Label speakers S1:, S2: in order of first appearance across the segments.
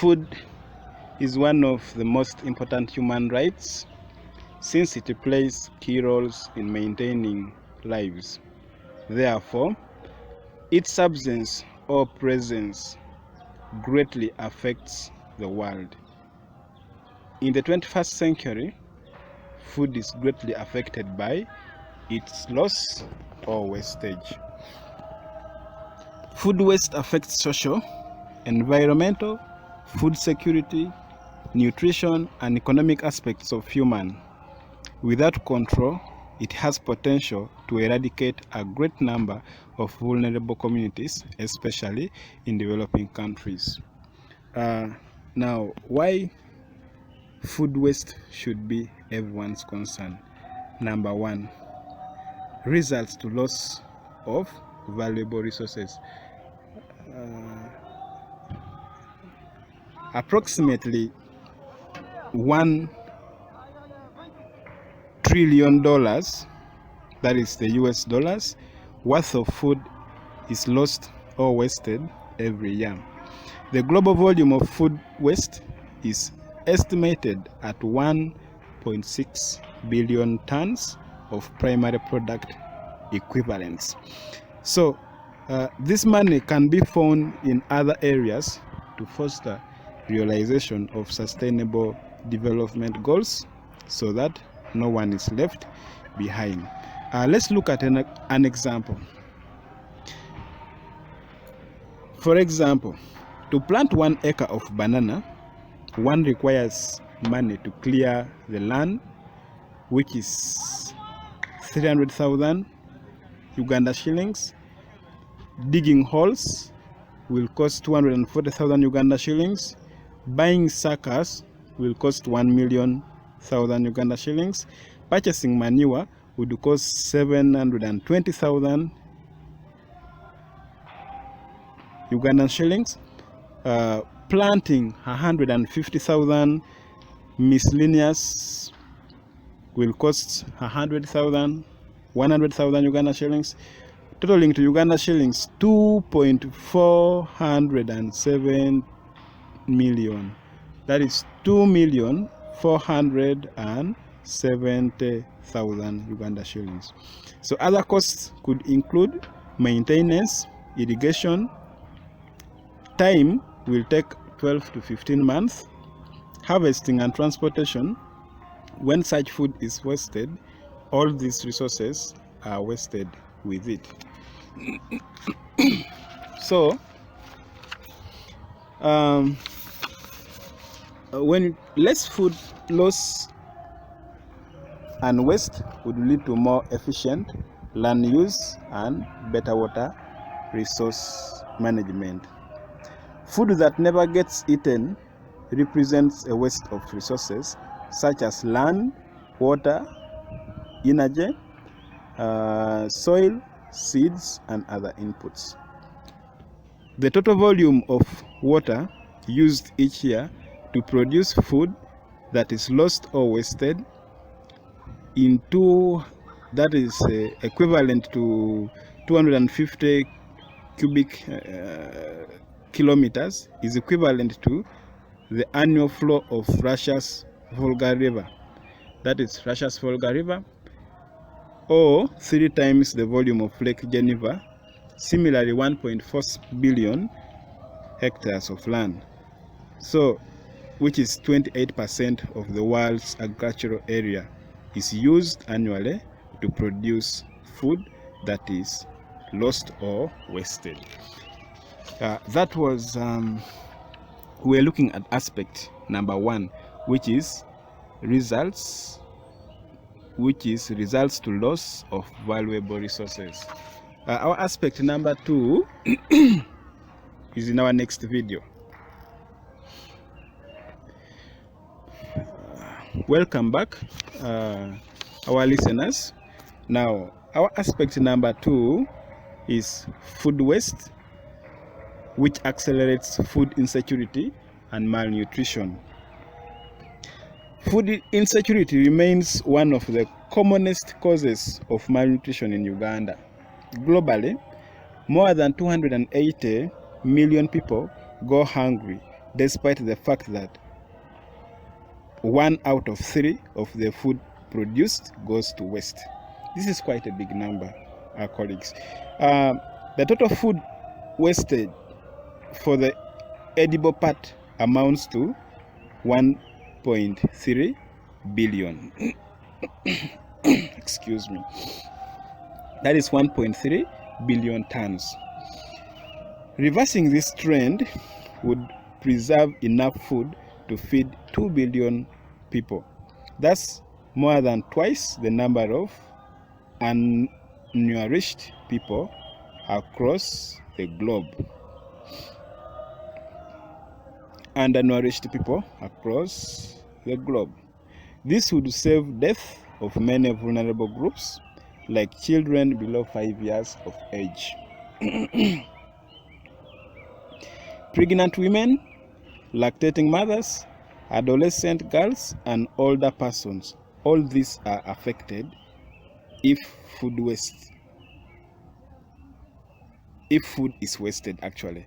S1: Food is one of the most important human rights since it plays key roles in maintaining lives. Therefore, its absence or presence greatly affects the world. In the 21st century, food is greatly affected by its loss or wastage. Food waste affects social, environmental, food security, nutrition, and economic aspects of human. Without control, it has potential to eradicate a great number of vulnerable communities, especially in developing countries. Now, why food waste should be everyone's concern? Number one, results to loss of valuable resources. Approximately $1 trillion, that is the US dollars, worth of food is lost or wasted every year. The global volume of food waste is estimated at 1.6 billion tons of primary product equivalents. So this money can be found in other areas to foster realization of sustainable development goals so that no one is left behind. Let's look at an example. For example, to plant 1 acre of banana, one requires money to clear the land, which is 300,000 Uganda shillings. Digging holes will cost 240,000 Uganda shillings. Buying suckers will cost 1,000,000 Uganda shillings. Purchasing manure would cost 720,000 Ugandan shillings. Planting 150,000 miscellaneous will cost 100,000 Uganda shillings, totaling to Uganda shillings 2.407 million. That is 2,470,000 Uganda shillings. So other costs could include maintenance, irrigation. Time will take 12 to 15 months. Harvesting and transportation. When such food is wasted, all these resources are wasted with it. So when less food loss and waste would lead to more efficient land use and better water resource management. Food that never gets eaten represents a waste of resources such as land, water, energy, soil, seeds, and other inputs. The total volume of water used each year to produce food that is lost or wasted that is equivalent to 250 cubic kilometers is equivalent to the annual flow of Russia's Volga River. That is Russia's Volga River, or 3 times the volume of Lake Geneva. Similarly, 1.4 billion hectares of land. So, which is 28% of the world's agricultural area, is used annually to produce food that is lost or wasted. That was we're looking at aspect number 1, which is results to loss of valuable resources. Our aspect number 2 is in our next video. Welcome back, our listeners. Now, our aspect number 2 is food waste, which accelerates food insecurity and malnutrition. Food insecurity remains one of the commonest causes of malnutrition in Uganda. Globally, more than 280 million people go hungry despite the fact that 1 out of 3 of the food produced goes to waste. This is quite a big number, our colleagues. The total food wasted for the edible part amounts to 1.3 billion. Excuse me. That is 1.3 billion tons. Reversing this trend would preserve enough food to feed 2 billion people. That's more than twice the number of unnourished people across the globe. Undernourished people across the globe. This would save death of many vulnerable groups, like children below 5 years of age. Pregnant women, lactating mothers, adolescent girls, and older persons. All these are affected if food is wasted, actually.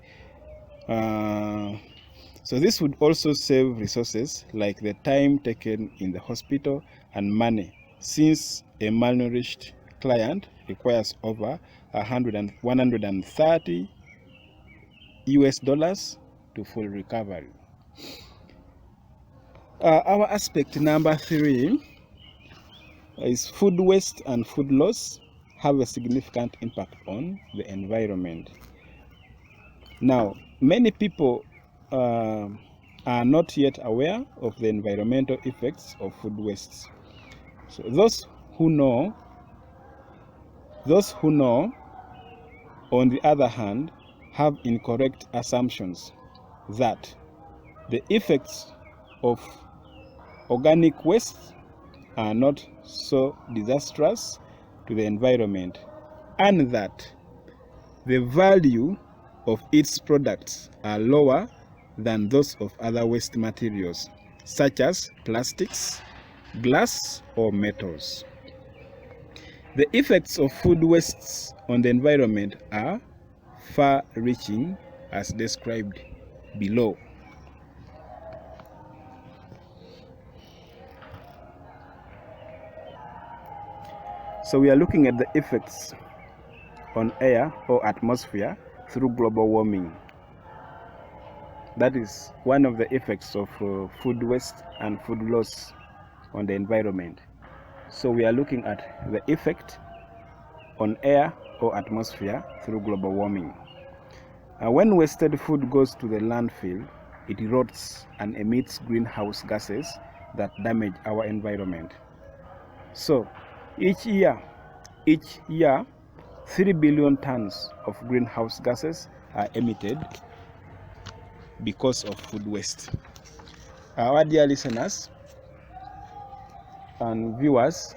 S1: So this would also save resources like the time taken in the hospital and money, since a malnourished client requires over 130 US dollars to full recovery. Our aspect number 3 is food waste and food loss have a significant impact on the environment. Now, many people are not yet aware of the environmental effects of food waste. So those who know, on the other hand, have incorrect assumptions that the effects of organic waste are not so disastrous to the environment, and that the value of its products are lower than those of other waste materials, such as plastics, glass, or metals. The effects of food wastes on the environment are far-reaching, as described below. So we are looking at the effects on air or atmosphere through global warming. That is one of the effects of food waste and food loss on the environment. So we are looking at the effect on air or atmosphere through global warming. When wasted food goes to the landfill, it rots and emits greenhouse gases that damage our environment. So each year 3 billion tons of greenhouse gases are emitted because of food waste. Our dear listeners and viewers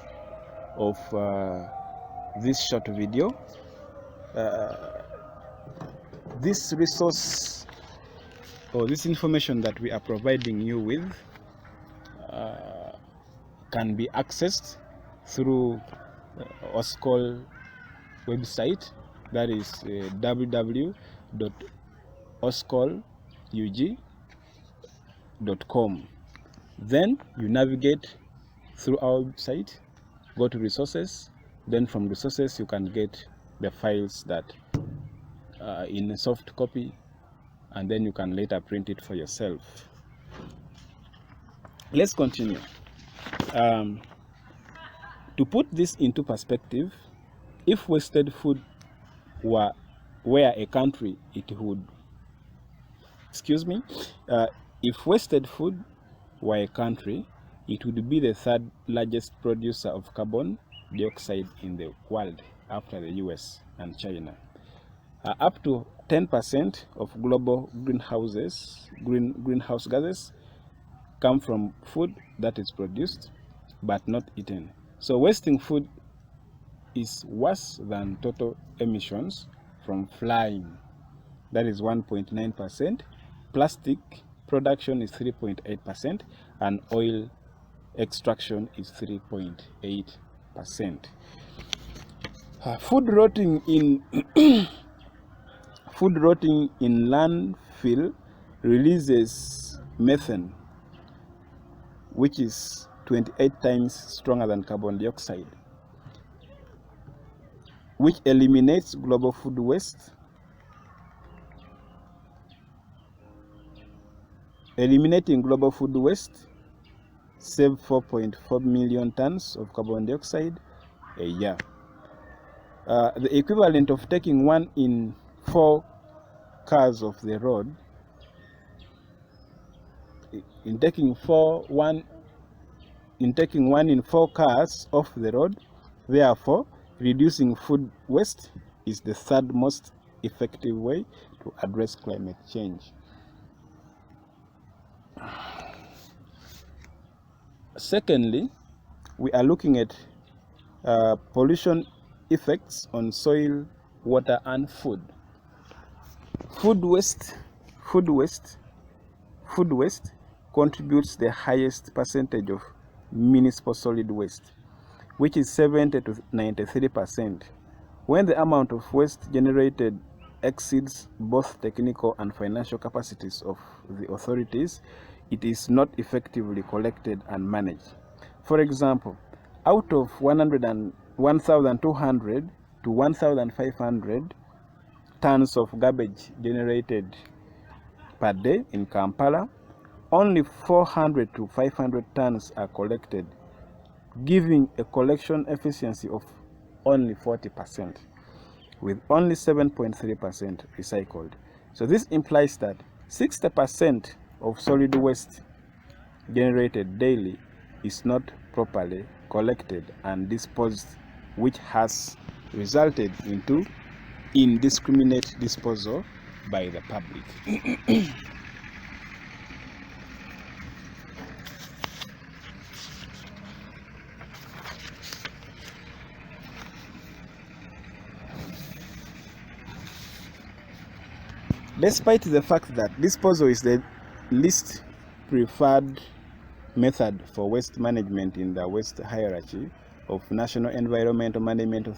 S1: of this short video, this resource or this information that we are providing you with can be accessed through OSCOL website, that is www.oscolug.com. Then you navigate through our website, go to resources, then from resources you can get the files that in a soft copy, and then you can later print it for yourself. Let's continue. To put this into perspective, if wasted food were a country, it would, if wasted food were a country, it would be the third largest producer of carbon dioxide in the world after the US and China. Up to 10% of global greenhouse gases come from food that is produced but not eaten. So wasting food is worse than total emissions from flying. That is 1.9%. Plastic production is 3.8%, and oil extraction is 3.8%. Food rotting in landfill releases methane, which is 28 times stronger than carbon dioxide, which eliminates global food waste. Eliminating global food waste save 4.4 million tons of carbon dioxide a year. The equivalent of taking 1 in 4 cars off the road, in taking 1 in 4 cars off the road, therefore reducing food waste is the third most effective way to address climate change. Secondly, we are looking at pollution effects on soil, water, and food. Food waste contributes the highest percentage of municipal solid waste, which is 70 to 93%. When the amount of waste generated exceeds both technical and financial capacities of the authorities, it is not effectively collected and managed. For example, out of 1,200 to 1,500 tons of garbage generated per day in Kampala, only 400 to 500 tons are collected, giving a collection efficiency of only 40%, with only 7.3% recycled. So this implies that 60% of solid waste generated daily is not properly collected and disposed, which has resulted into indiscriminate disposal by the public. Despite the fact that disposal is the least preferred method for waste management in the waste hierarchy of National Environmental Management Authority,